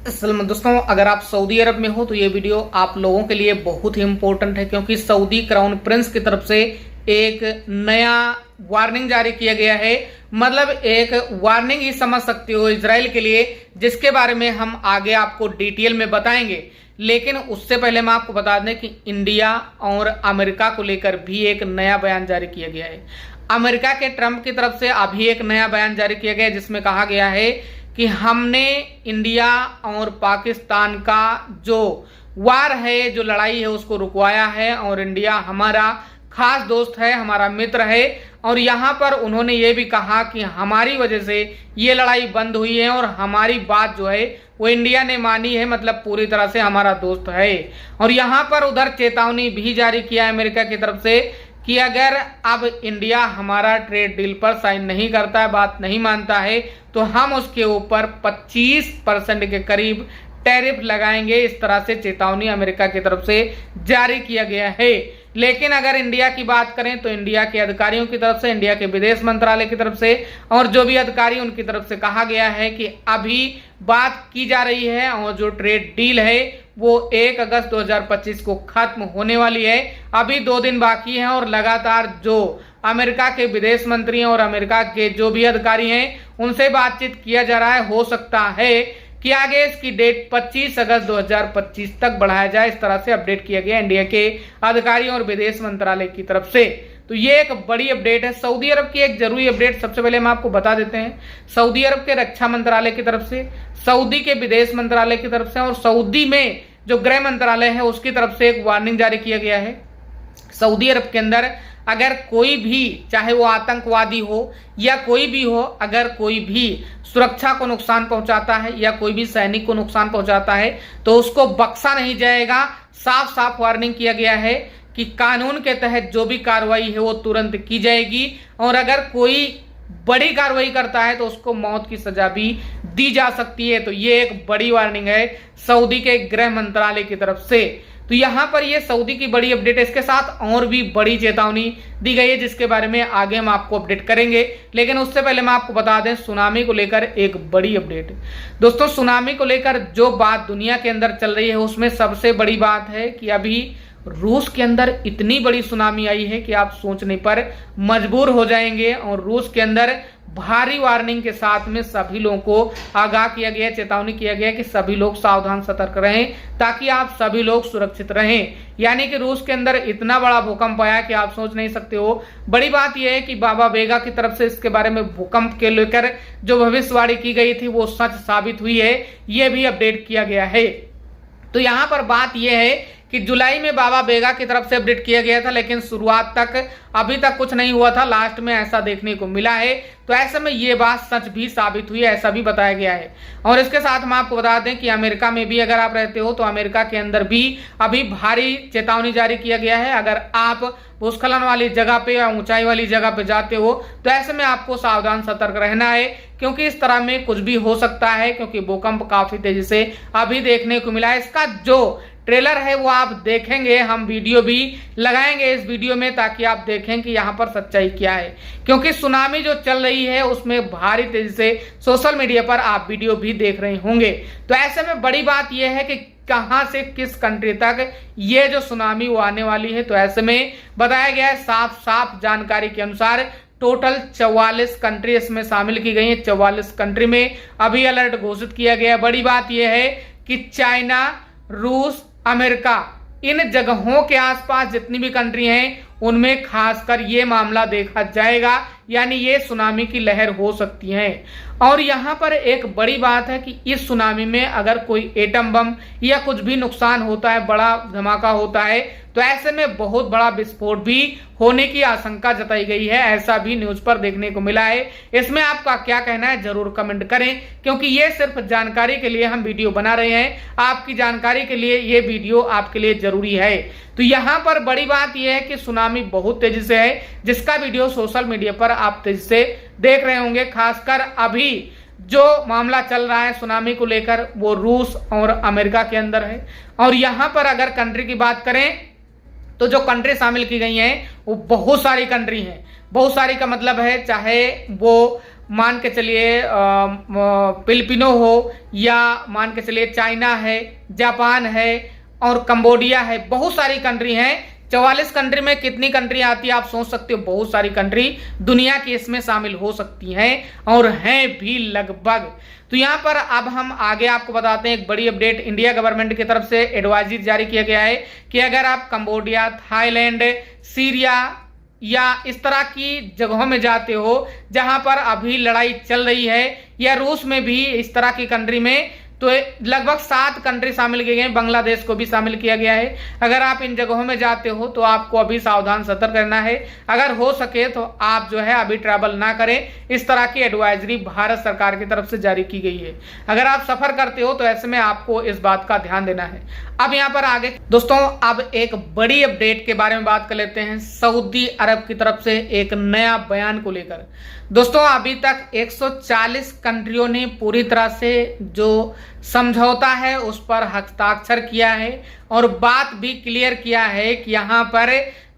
असल में दोस्तों, अगर आप सऊदी अरब में हो तो ये वीडियो आप लोगों के लिए बहुत ही इंपॉर्टेंट है, क्योंकि सऊदी क्राउन प्रिंस की तरफ से एक नया वार्निंग जारी किया गया है। मतलब एक वार्निंग ही समझ सकते हो इजराइल के लिए, जिसके बारे में हम आगे आपको डिटेल में बताएंगे। लेकिन उससे पहले मैं आपको बता दें कि इंडिया और अमेरिका को लेकर भी एक नया बयान जारी किया गया है। अमेरिका के ट्रंप की तरफ से अभी एक नया बयान जारी किया गया है, जिसमें कहा गया है कि हमने इंडिया और पाकिस्तान का जो वार है, जो लड़ाई है, उसको रुकवाया है और इंडिया हमारा खास दोस्त है, हमारा मित्र है। और यहाँ पर उन्होंने ये भी कहा कि हमारी वजह से ये लड़ाई बंद हुई है और हमारी बात जो है वो इंडिया ने मानी है, मतलब पूरी तरह से हमारा दोस्त है। और यहाँ पर उधर चेतावनी भी जारी किया है अमेरिका की तरफ से कि अगर अब इंडिया हमारा ट्रेड डील पर साइन नहीं करता है, बात नहीं मानता है, तो हम उसके ऊपर 25% के करीब टैरिफ लगाएंगे। इस तरह से चेतावनी अमेरिका की तरफ से जारी किया गया है। लेकिन अगर इंडिया की बात करें तो इंडिया के अधिकारियों की तरफ से, इंडिया के विदेश मंत्रालय की तरफ से और जो भी अधिकारी उनकी तरफ से कहा गया है कि अभी बात की जा रही है और जो ट्रेड डील है वो 1 अगस्त 2025 को खत्म होने वाली है। अभी 2 दिन बाकी हैं और लगातार जो अमेरिका के विदेश मंत्री हैं और अमेरिका के जो भी अधिकारी हैं उनसे बातचीत किया जा रहा है। हो सकता है कि आगे इसकी डेट 25 अगस्त 2025 तक बढ़ाया जाए। इस तरह से अपडेट किया गया इंडिया के अधिकारियों और विदेश मंत्रालय की तरफ से। तो ये एक बड़ी अपडेट है। सऊदी अरब की एक जरूरी अपडेट सबसे पहले हम आपको बता देते हैं। सऊदी अरब के रक्षा मंत्रालय की तरफ से, सऊदी के विदेश मंत्रालय की तरफ से और सऊदी में जो गृह मंत्रालय है उसकी तरफ से एक वार्निंग जारी किया गया है। सऊदी अरब के अंदर अगर कोई भी, चाहे वो आतंकवादी हो या कोई भी हो, अगर कोई भी सुरक्षा को नुकसान पहुंचाता है या कोई भी सैनिक को नुकसान पहुंचाता है तो उसको बख्शा नहीं जाएगा। साफ साफ वार्निंग किया गया है कि कानून के तहत जो भी कार्रवाई है वो तुरंत की जाएगी और अगर कोई बड़ी कार्रवाई करता है तो उसको मौत की सजा भी दी जा सकती है। तो ये एक बड़ी वार्निंग है सऊदी के गृह मंत्रालय की तरफ से। तो यहां पर ये सऊदी की बड़ी अपडेट है। इसके साथ और भी बड़ी चेतावनी दी गई है, जिसके बारे में आगे हम आपको अपडेट करेंगे। लेकिन उससे पहले मैं आपको बता दें, सुनामी को लेकर एक बड़ी अपडेट है। दोस्तों, सुनामी को लेकर जो बात दुनिया के अंदर चल रही है उसमें सबसे बड़ी बात है कि अभी रूस के अंदर इतनी बड़ी सुनामी आई है कि आप सोचने पर मजबूर हो जाएंगे। और रूस के अंदर भारी वार्निंग के साथ में सभी लोगों को आगाह किया गया, चेतावनी किया गया कि सभी लोग सावधान सतर्क रहें ताकि आप सभी लोग सुरक्षित रहें। यानी कि रूस के अंदर इतना बड़ा भूकंप आया कि आप सोच नहीं सकते हो। बड़ी बात यह है कि बाबा वेगा की तरफ से इसके बारे में, भूकंप के लेकर जो भविष्यवाणी की गई थी वो सच साबित हुई है, यह भी अपडेट किया गया है। तो यहां पर बात यह है कि जुलाई में बाबा वेगा की तरफ से अपडेट किया गया था, लेकिन शुरुआत तक अभी तक कुछ नहीं हुआ था, लास्ट में ऐसा देखने को मिला है। तो ऐसे में ये बात सच भी साबित हुई है, ऐसा भी बताया गया है। और इसके साथ हम आपको बता दें कि अमेरिका में भी अगर आप रहते हो तो अमेरिका के अंदर भी अभी भारी चेतावनी जारी किया गया है। अगर आप भूस्खलन वाली जगह पे या ऊंचाई वाली जगह पे जाते हो तो ऐसे में आपको सावधान सतर्क रहना है, क्योंकि इस तरह में कुछ भी हो सकता है, क्योंकि भूकंप काफी तेजी से अभी देखने को मिला है। इसका जो ट्रेलर है वो आप देखेंगे, हम वीडियो भी लगाएंगे इस वीडियो में ताकि आप देखें कि यहाँ पर सच्चाई क्या है। क्योंकि सुनामी जो चल रही है उसमें भारी तेजी से सोशल मीडिया पर आप वीडियो भी देख रहे होंगे। तो ऐसे में बड़ी बात यह है कि कहां से किस कंट्री तक ये जो सुनामी वो आने वाली है। तो ऐसे में बताया गया है, साफ साफ जानकारी के अनुसार टोटल 44 कंट्री इसमें शामिल की गई है। 44 कंट्री में अभी अलर्ट घोषित किया गया है। बड़ी बात यह है कि चाइना, रूस, अमेरिका, इन जगहों के आसपास जितनी भी कंट्री हैं उनमें खासकर ये मामला देखा जाएगा, यानी ये सुनामी की लहर हो सकती है। और यहाँ पर एक बड़ी बात है कि इस सुनामी में अगर कोई एटम बम या कुछ भी नुकसान होता है, बड़ा धमाका होता है, तो ऐसे में बहुत बड़ा विस्फोट भी होने की आशंका जताई गई है, ऐसा भी न्यूज पर देखने को मिला है। इसमें आपका क्या कहना है जरूर कमेंट करें, क्योंकि ये सिर्फ जानकारी के लिए हम वीडियो बना रहे हैं। आपकी जानकारी के लिए ये वीडियो आपके लिए जरूरी है। तो यहाँ पर बड़ी बात यह है कि सुनामी बहुत तेजी से है, जिसका वीडियो सोशल मीडिया पर आप तेजी से देख रहे होंगे। खासकर अभी जो मामला चल रहा है सुनामी को लेकर वो रूस और अमेरिका के अंदर है। और यहाँ पर अगर कंट्री की बात करें तो जो कंट्री शामिल की गई हैं वो बहुत सारी कंट्री हैं। बहुत सारी का मतलब है चाहे वो मान के चलिए फिलिपिनो हो, या मान के चलिए चाइना है, जापान है और कंबोडिया है, बहुत सारी कंट्री हैं। 44 कंट्री में कितनी कंट्री आती है आप सोच सकते हो, बहुत सारी कंट्री दुनिया की इसमें शामिल हो सकती हैं और हैं भी लगभग। तो यहाँ पर अब हम आगे आपको बताते हैं एक बड़ी अपडेट इंडिया गवर्नमेंट की तरफ से एडवाइजरी जारी किया गया है कि अगर आप कंबोडिया, थाईलैंड, सीरिया या इस तरह की जगहों में जाते हो जहां पर अभी लड़ाई चल रही है, या रूस में भी इस तरह की कंट्री में, तो लगभग 7 कंट्री शामिल किए गए हैं, बांग्लादेश को भी शामिल किया गया है। अगर आप इन जगहों में जाते हो तो आपको अभी सावधान सतर्क रहना है। अगर हो सके तो आप जो है अभी ट्रैवल ना करें, इस तरह की एडवाइजरी भारत सरकार की तरफ से जारी की गई है। अगर आप सफर करते हो तो ऐसे में आपको इस बात का ध्यान देना है। अब यहाँ पर आगे दोस्तों अब एक बड़ी अपडेट के बारे में बात कर लेते हैं, सऊदी अरब की तरफ से एक नया बयान को लेकर। दोस्तों अभी तक 140 कंट्रियों ने पूरी तरह से जो समझौता है उस पर हस्ताक्षर किया है और बात भी क्लियर किया है कि यहाँ पर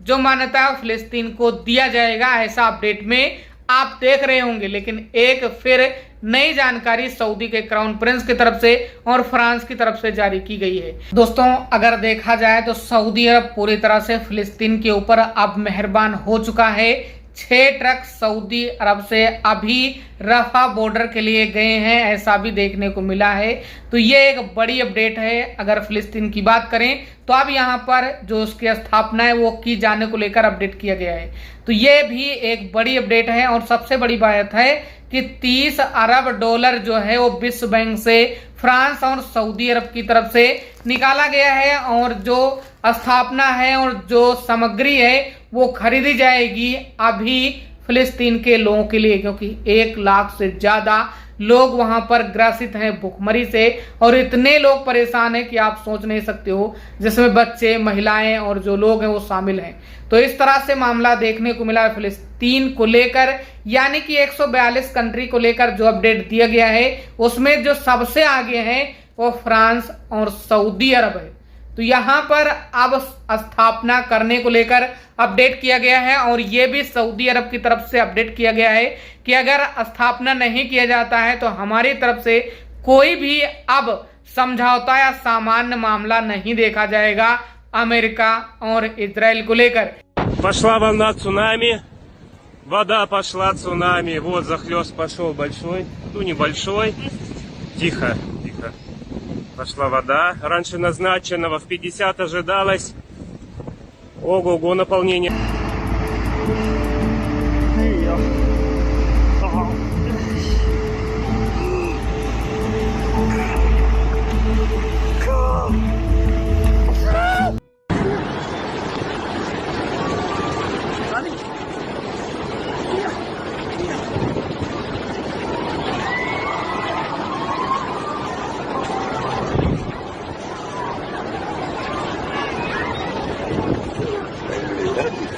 जो मान्यता फिलिस्तीन को दिया जाएगा, ऐसा अपडेट में आप देख रहे होंगे। लेकिन एक फिर नई जानकारी सऊदी के क्राउन प्रिंस की तरफ से और फ्रांस की तरफ से जारी की गई है। दोस्तों अगर देखा जाए तो सऊदी अरब पूरी तरह से फिलिस्तीन के ऊपर अब मेहरबान हो चुका है। 6 ट्रक सऊदी अरब से अभी रफा बॉर्डर के लिए गए हैं, ऐसा भी देखने को मिला है। तो ये एक बड़ी अपडेट है। अगर फिलिस्तीन की बात करें तो अब यहाँ पर जो उसकी स्थापना है वो की जाने को लेकर अपडेट किया गया है। तो ये भी एक बड़ी अपडेट है और सबसे बड़ी बात है कि 30 अरब डॉलर जो है वो विश्व बैंक से फ्रांस और सऊदी अरब की तरफ से निकाला गया है और जो स्थापना है और जो सामग्री है वो खरीदी जाएगी अभी फिलिस्तीन के लोगों के लिए, क्योंकि 1 लाख से ज्यादा लोग वहां पर ग्रसित हैं भूखमरी से और इतने लोग परेशान हैं कि आप सोच नहीं सकते हो, जिसमें बच्चे, महिलाएं और जो लोग हैं वो शामिल हैं। तो इस तरह से मामला देखने को मिला है फिलिस्तीन को लेकर, यानी कि 142 कंट्री को लेकर जो अपडेट दिया गया है उसमें जो सबसे आगे है वो फ्रांस और सऊदी अरब है। तो यहाँ पर अब स्थापना करने को लेकर अपडेट किया गया है और ये भी सऊदी अरब की तरफ से अपडेट किया गया है कि अगर स्थापना नहीं किया जाता है तो हमारी तरफ से कोई भी अब समझौता या सामान्य मामला नहीं देखा जाएगा अमेरिका और इजराइल को लेकर। Пошла волна цунами, вода пошла цунами, вот захлёст пошел большой, ну небольшой, тихо, тихо. Пошла вода, раньше назначенного в 50 ожидалось, ого-го наполнение.